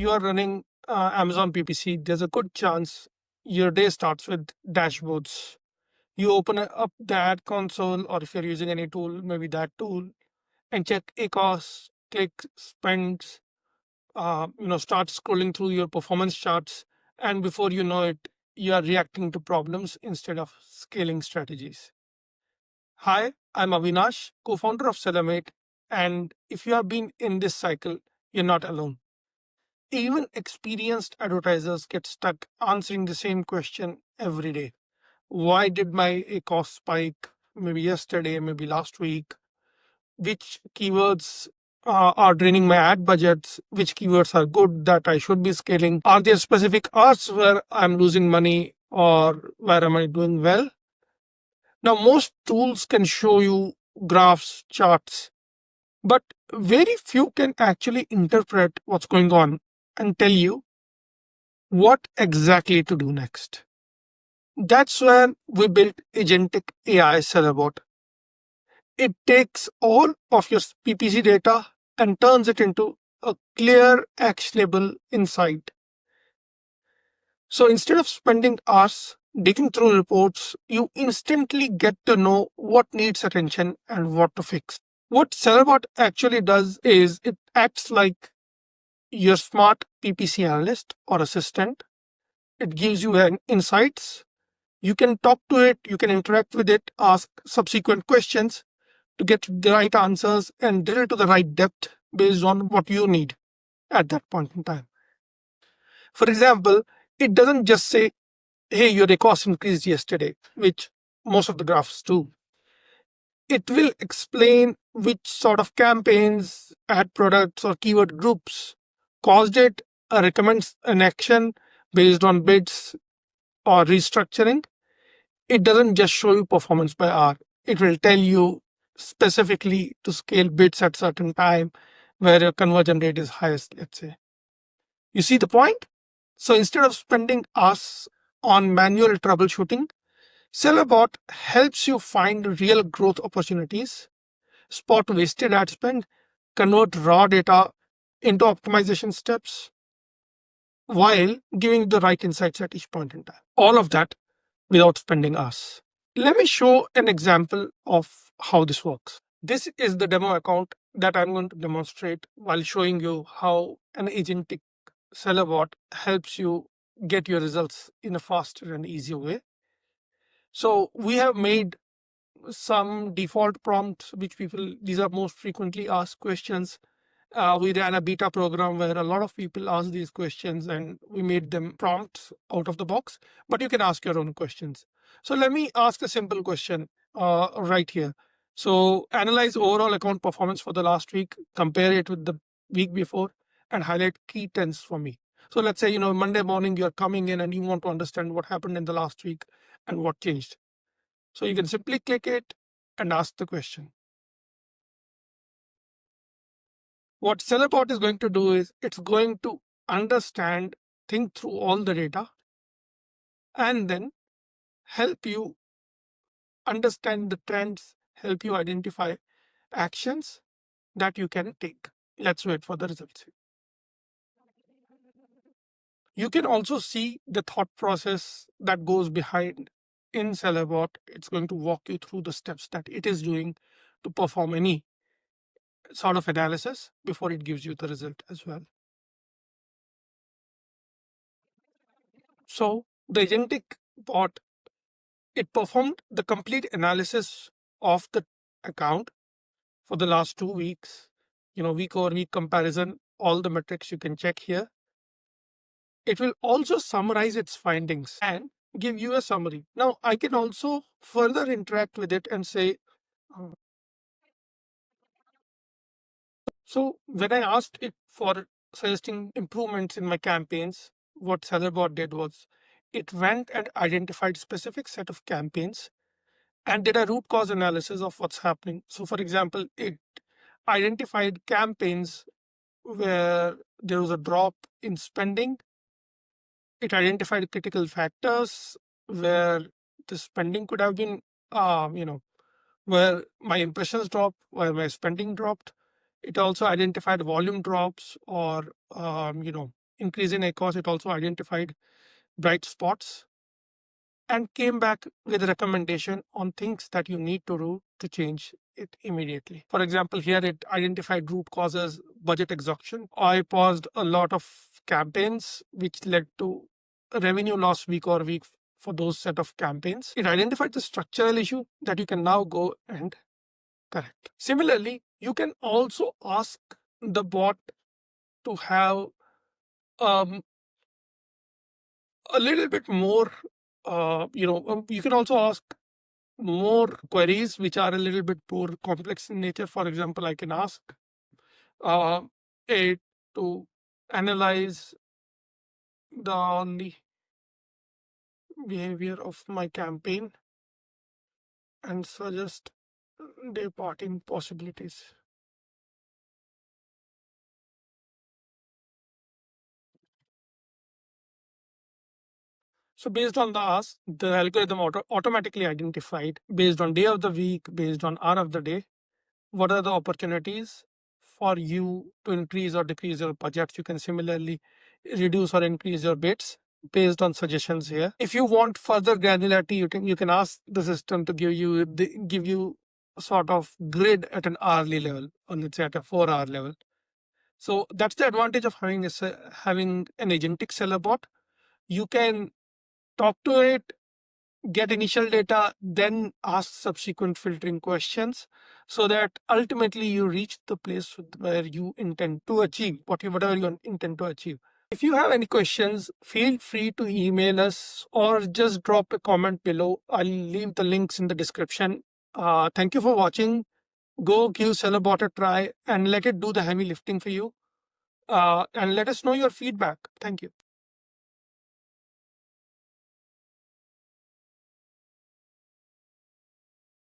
you are running Amazon PPC, there's a good chance your day starts with dashboards. You open up the ad console, or if you're using any tool, maybe that tool, and check ACOS, click, spends, start scrolling through your performance charts. And before you know it, you are reacting to problems instead of scaling strategies. Hi, I'm Avinash, co founder of SellerMate. And if you have been in this cycle, you're not alone. Even experienced advertisers get stuck answering the same question every day. Why did my cost spike maybe yesterday, maybe last week? Which keywords are draining my ad budgets? Which keywords are good that I should be scaling? Are there specific ads where I'm losing money or where am I doing well? Now, most tools can show you graphs, charts, but very few can actually interpret what's going on and tell you what exactly to do next. That's where we built Agentic AI SellerBot. It takes all of your PPC data and turns it into a clear, actionable insight. So instead of spending hours digging through reports, you instantly get to know what needs attention and what to fix. What SellerBot actually does is it acts like your smart PPC analyst or assistant. It gives you an insights. You can talk to it, you can interact with it, ask subsequent questions to get the right answers and drill to the right depth based on what you need at that point in time. For example, it doesn't just say, hey, your cost increased yesterday, which most of the graphs do. It will explain which sort of campaigns, ad products, or keyword groups caused it, recommends an action based on bids or restructuring. It doesn't just show you performance by hour. It will tell you specifically to scale bids at certain time where your conversion rate is highest, let's say. You see the point? So instead of spending hours on manual troubleshooting, SellerBot helps you find real growth opportunities, spot wasted ad spend, convert raw data into optimization steps while giving the right insights at each point in time. All of that without spending hours. Let me show an example of how this works. This is the demo account that I'm going to demonstrate while showing you how an agentic SellerBot helps you get your results in a faster and easier way. So we have made some default prompts, which these are most frequently asked questions. We ran a beta program where a lot of people asked these questions and we made them prompts out of the box, but you can ask your own questions. So let me ask a simple question right here. So analyze overall account performance for the last week, compare it with the week before, and highlight key trends for me. So let's say, Monday morning you're coming in and you want to understand what happened in the last week and what changed. So you can simply click it and ask the question. What SellerBot is going to do is it's going to understand, think through all the data, and then help you understand the trends, help you identify actions that you can take. Let's wait for the results. You can also see the thought process that goes behind in SellerBot. It's going to walk you through the steps that it is doing to perform any sort of analysis before it gives you the result as well. So the agentic bot, it performed the complete analysis of the account for the last 2 weeks, week over week comparison, all the metrics you can check here. It will also summarize its findings and give you a summary. Now, I can also further interact with it and say, so when I asked it for suggesting improvements in my campaigns, what SellerBot did was it went and identified specific set of campaigns and did a root cause analysis of what's happening. So, for example, it identified campaigns where there was a drop in spending. It identified critical factors where the spending could have been, where my impressions dropped, where my spending dropped. It also identified volume drops or, increase in ACOS, it also identified bright spots and came back with a recommendation on things that you need to do to change it immediately. For example, here it identified root causes, budget exhaustion. I paused a lot of campaigns, which led to revenue loss week or week for those set of campaigns. It identified the structural issue that you can now go and correct. Similarly, you can also ask the bot to have um, a little bit more, you can also ask more queries which are a little bit more complex in nature. For example, I can ask uh, it to analyze the behavior of my campaign and suggest departing possibilities. So based on the ask, the algorithm automatically identified based on day of the week, based on hour of the day, what are the opportunities for you to increase or decrease your budgets. You can similarly reduce or increase your bids based on suggestions here. If you want further granularity, you can ask the system to give you a sort of grid at an hourly level, or let's say at a 4-hour level. So that's the advantage of having an agentic seller bot. You can talk to it, get initial data, then ask subsequent filtering questions so that ultimately you reach the place where you intend to achieve whatever you intend to achieve. If you have any questions, feel free to email us or just drop a comment below. I'll leave the links in the description. Thank you for watching. Go give SellerBot a try and let it do the heavy lifting for you. And let us know your feedback. Thank you.